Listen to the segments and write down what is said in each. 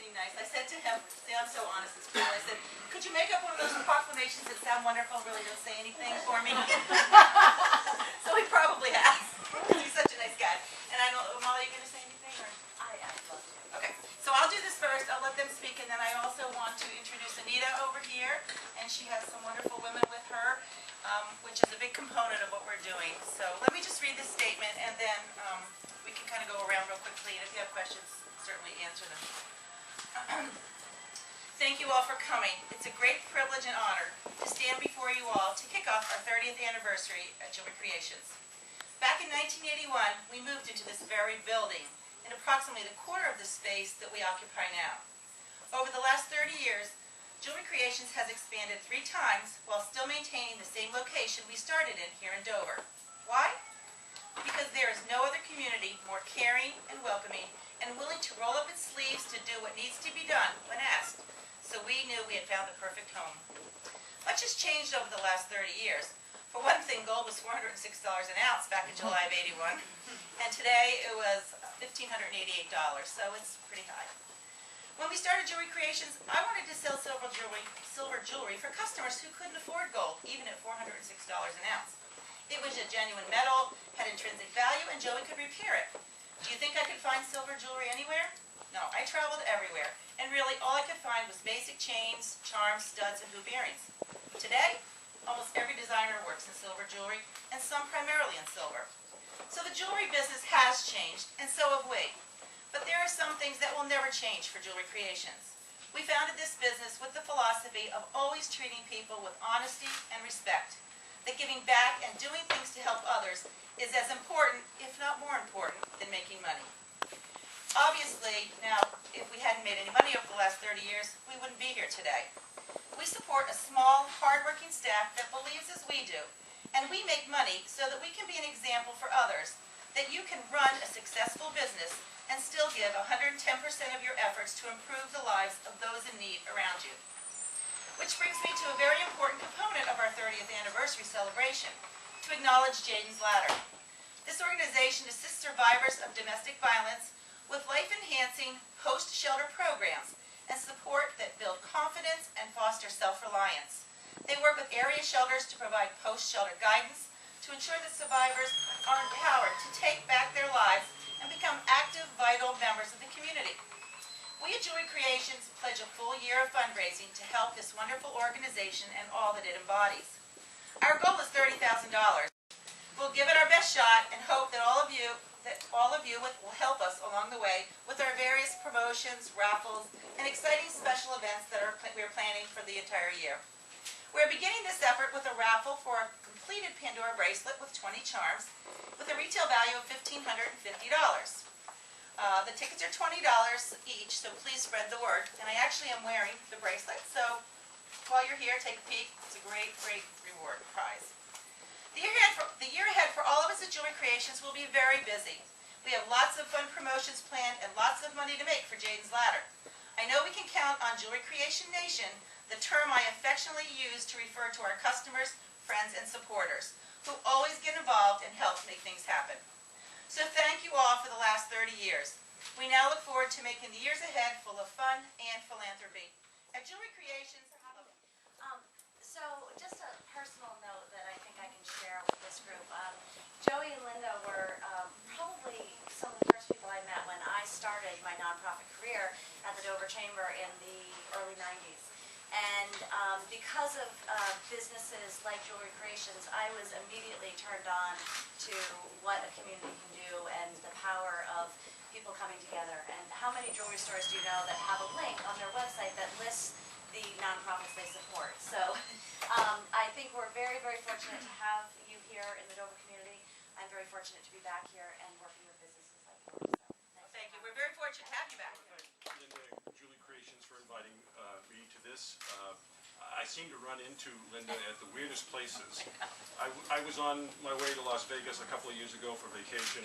being nice. I said to him, see, I'm so honest, it's cool. I said, could you make up one of those proclamations that sound wonderful, really don't say anything for me? So he probably has. He's such a nice guy. And I don't, Molly, are you going to say anything? Or? I'd love to. Okay, so I'll do this first. I'll let them speak, and then I also want to introduce Anita over here, and she has some wonderful women with her, which is a big component of what we're doing. So let me just read this statement, and then we can kind of go around real quickly, and if you have questions, certainly answer them. Thank you all for coming. It's a great privilege and honor to stand before you all to kick off our 30th anniversary at Jewelry Creations. Back in 1981, we moved into this very building, in approximately the quarter of the space that we occupy now. Over the last 30 years, Jewelry Creations has expanded 3 times while still maintaining the same location we started in here in Dover. Why? Because there is no other community more caring and welcoming and willing to roll up its sleeves to do what needs to be done when asked. So we knew we had found the perfect home. Much has changed over the last 30 years. For one thing, gold was $406 an ounce back in July of '81, and today it was $1,588, so it's pretty high. When we started Jewelry Creations, I wanted to sell silver jewelry for customers who couldn't afford gold, even at $406 an ounce. It was a genuine metal, had intrinsic value, and Joey could repair it. Do you think I could find silver jewelry anywhere? No, I traveled everywhere, and really all I could find was basic chains, charms, studs, and hoop earrings. Today, almost every designer works in silver jewelry, and some primarily in silver. So the jewelry business has changed, and so have we. But there are some things that will never change for Jewelry Creations. We founded this business with the philosophy of always treating people with honesty and respect, that giving back and doing things to help others is as important, if not more important, than making money. Obviously, now, if we hadn't made any money over the last 30 years, we wouldn't be here today. We support a small, hard-working staff that believes as we do, and we make money so that we can be an example for others, that you can run a successful business and still give 110% of your efforts to improve the lives of those in need around you. Which brings me to a very important component of our 30th anniversary celebration, to acknowledge Jaden's Ladder. This organization assists survivors of domestic violence with life-enhancing post-shelter programs and support that build confidence and foster self-reliance. They work with area shelters to provide post-shelter guidance to ensure that survivors are empowered to take back their lives and become active, vital members of the community. We at Jewelry Creations pledge a full year of fundraising to help this wonderful organization and all that it embodies. Our goal is $30,000. We'll give it our best shot and hope that all of you will help us along the way with our various promotions, raffles, and exciting special events that we're planning for the entire year. We're beginning this effort with a raffle for a completed Pandora bracelet with 20 charms with a retail value of $1,550. The tickets are $20 each, so please spread the word. And I actually am wearing the bracelet, so while you're here, take a peek. It's a great, great reward prize. The year ahead for all of us at Jewelry Creations will be very busy. We have lots of fun promotions planned and lots of money to make for Jaden's Ladder. I know we can count on Jewelry Creation Nation, the term I affectionately use to refer to our customers, friends, and supporters, who always get involved and help make things happen. So thank you all for the last 30 years. We now look forward to making the years ahead full of fun and philanthropy. At Jewelry Creations, So just a personal note that I think I can share with this group. Joey and Linda were probably some of the first people I met when I started my nonprofit career at the Dover Chamber in the early 90s. And because of businesses like Jewelry Creations, I was immediately turned on to what a community can do and the power of people coming together. And how many jewelry stores do you know that have a link on their website that lists the nonprofits they support? So I think we're very, very fortunate to have you here in the Dover community. I'm very fortunate to be back here and working with businesses like yours. So thank you. We're very fortunate to have you back. Linda, Jewelry Creations, for inviting me to this. I seem to run into Linda at the weirdest places. I was on my way to Las Vegas a couple of years ago for vacation.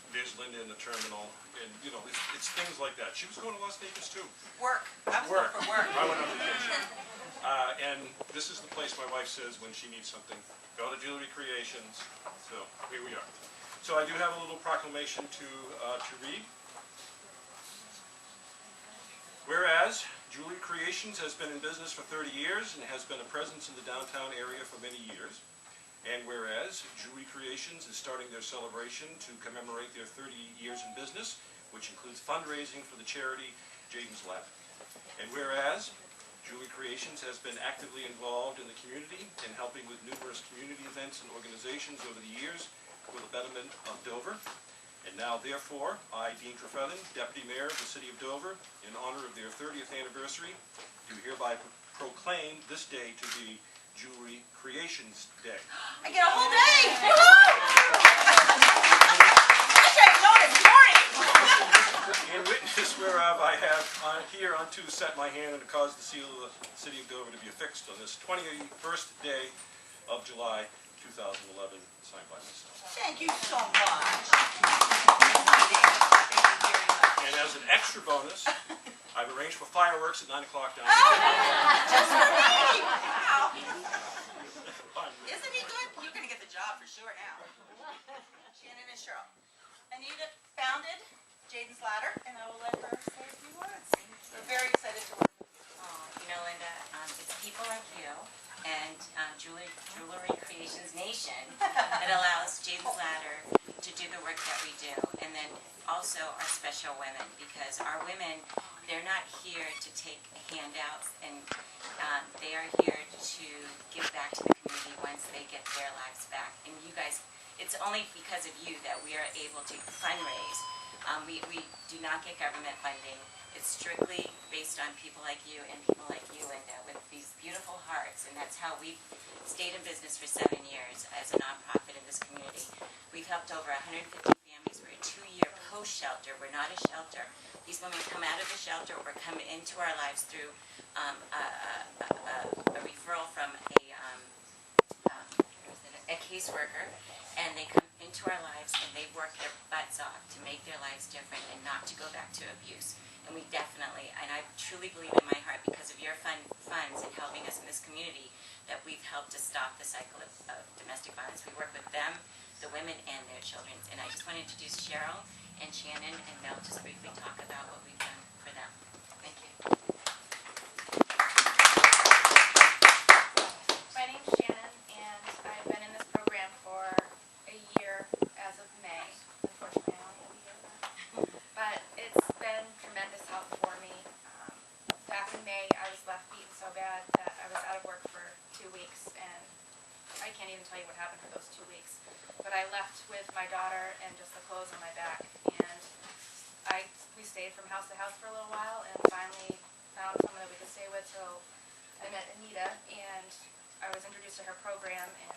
There's Linda in the terminal, and you know, it's things like that. She was going to Las Vegas too. Work. I was going for work. I went on vacation. And this is the place my wife says when she needs something, go to Jewelry Creations. So here we are. So I do have a little proclamation to read. whereas Julie Creations has been in business for 30 years and has been a presence in the downtown area for many years, and whereas Julie Creations is starting their celebration to commemorate their 30 years in business, which includes fundraising for the charity Jaden's Ladder. And whereas Julie Creations has been actively involved in the community and helping with numerous community events and organizations over the years for the betterment of Dover. And now, therefore, I, Dean Trefethen, Deputy Mayor of the City of Dover, in honor of their 30th anniversary, do hereby proclaim this day to be Julie Creations Day. I get a whole day! I should have known this morning! In witness whereof I have here unto set my hand and cause the seal of the City of Dover to be affixed on this 21st day of July 2011, signed by myself. Thank you so much. And as an extra bonus, I've arranged for fireworks at 9 o'clock down Just for me! Wow. Isn't he good? You're going to get the job for sure now. Shannon and Cheryl. Anita founded Jaden's Ladder, and I will let her say a few words. We're very excited to work with you. You know, Linda, it's people like you and Jewelry Creations Nation that allows Jaden's Ladder to do the work that we do. And then also our special women, because our women, they're not here to take handouts, and they are here to give back to the community once they get their lives back. And you guys, it's only because of you that we are able to fundraise. We do not get government funding. It's strictly based on people like you and people like you, Linda, with these beautiful hearts, and that's how we've stayed in business for 7 years as a nonprofit in this community. We've helped over 150 families. We're a 2-year post-shelter. We're not a shelter. These women come out of the shelter or come into our lives through a referral from a caseworker, and they come into our lives and they work their butts off to make their lives different and not to go back to abuse. And we definitely, and I truly believe in my heart, because of your funds and helping us in this community, that we've helped to stop the cycle of domestic violence. We work with them, the women, and their children. And I just want to introduce Cheryl and Shannon, and they'll just briefly talk about what we've done for them. Thank you. My name's Shannon, and I've been in this program for a year as of May. Unfortunately, I only have a year left. But it's been tremendous help for me. Back in May, I was left beaten so bad that I was out of work for 2 weeks, and I can't even tell you what happened for those 2 weeks. But I left with my daughter and just the clothes on my back, and we stayed from house to house for a little while, and finally found someone that we could stay with. So I met Anita, and I was introduced to her program. And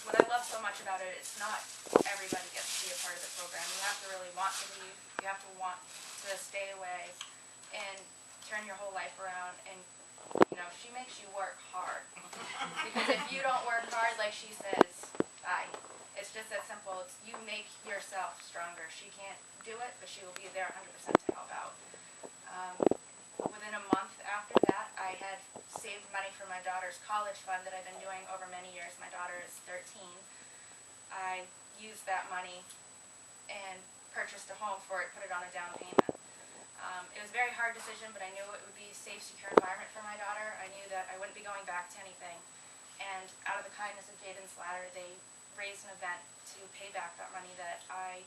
what I love so much about it, it's not everybody gets to be a part of the program. You have to really want to leave. You have to want to stay away and turn your whole life around. And you know, she makes you work hard, because if you don't work hard, like she says, bye. It's just that simple. You make yourself stronger. She can't do it, but she will be there 100% to help out. Within a month after that, I had saved money for my daughter's college fund that I've been doing over many years. My daughter is 13. I used that money and purchased a home for it, put it on a down payment. It was a very hard decision, but I knew it would be a safe, secure environment for my daughter. I knew that I wouldn't be going back to anything. And out of the kindness of Jaden's Ladder, they raised an event to pay back that money that I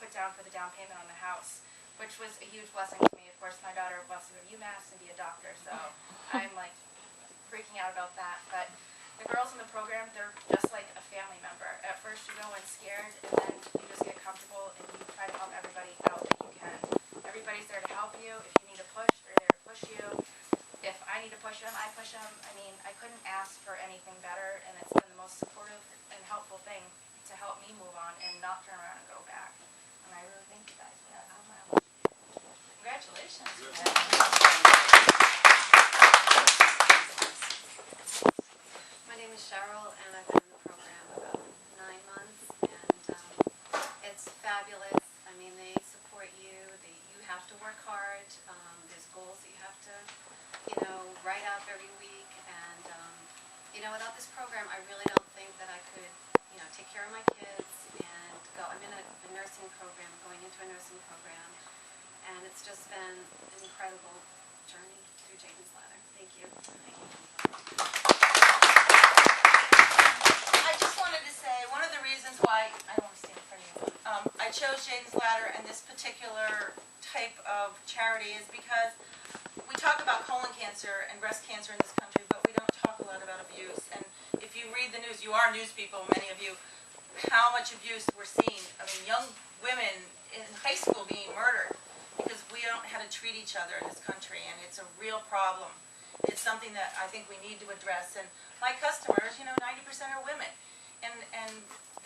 put down for the down payment on the house, which was a huge blessing to me. Of course, my daughter wants to go to UMass and be a doctor, so I'm like freaking out about that. But the girls in the program, they're just like a family member. At first you go in scared, and then you just get comfortable and you try to help everybody out that you can. Everybody's there to help you. If you need a push, they're there to push you. If I need to push them, I push them. I mean, I couldn't ask for anything better, and it's been the most supportive and helpful thing to help me move on and not turn around and go back. And I really thank you guys for that. Congratulations. My name is Cheryl, and I've been in the program about 9 months, and it's fabulous. I mean, they support you. You have to work hard. There's goals that you have to, write up every week. And, without this program, I really don't think that I could, take care of my kids and go. I'm in a nursing program, going into a nursing program. and it's just been an incredible journey through Jayden's Ladder. Thank you. I just wanted to say, one of the reasons why, I don't want to stand in front of you, I chose Jayden's Ladder and this particular type of charity is because we talk about colon cancer and breast cancer in this country, but we don't talk a lot about abuse. And if you read the news, you are news people, many of you, how much abuse we're seeing. I mean, young women in high school being murdered because we don't know how to treat each other in this country, and it's a real problem. It's something that I think we need to address. And my customers, 90% are women, and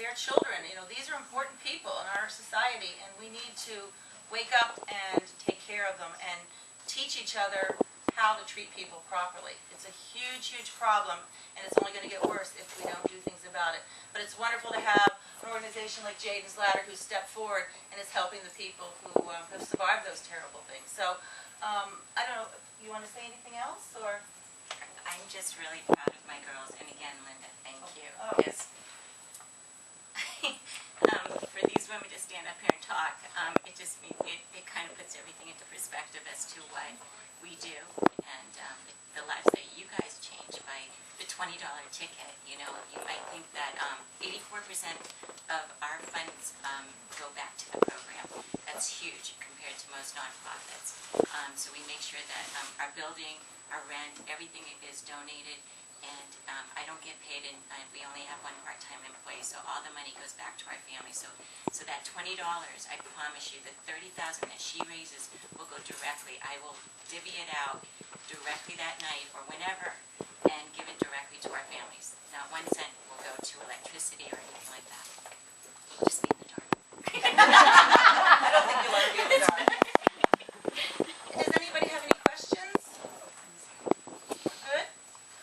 their children. These are important people in our society, and we need to wake up and take care of them and teach each other how to treat people properly. It's a huge, huge problem, and it's only going to get worse if we don't do things about it. But it's wonderful to have an organization like Jayden's Ladder who's stepped forward and is helping the people who have survived those terrible things. So, I don't know, you want to say anything else, or? I'm just really proud of my girls, and again, Linda, thank you. Oh. Because for these women to stand up here and talk, it just means it kind of puts everything into perspective as to what we do and the lives that you guys change by the $20 ticket. You might think that 84% of our funds go back to the program. That's huge compared to most nonprofits. So we make sure that our building, our rent, everything is donated, and I don't get paid, and we only have one part-time employee, so all the money goes back to our family. So that $20, I promise you, the $30,000 that she raises will go directly. I will divvy it out directly that night or whenever, and give it directly to our families. Not 1 cent will go to electricity or anything like that. We'll just be in the dark. I don't think you'll ever be in the dark. Does anybody have any questions? Good?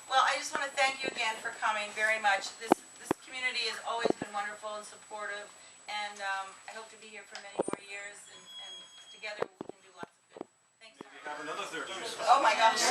Well, I just want to thank you again for coming very much. This community has always been wonderful and supportive, and I hope to be here for many more years, and together we can do lots of good. Thanks so much. Have another 30 minutes. Oh my gosh.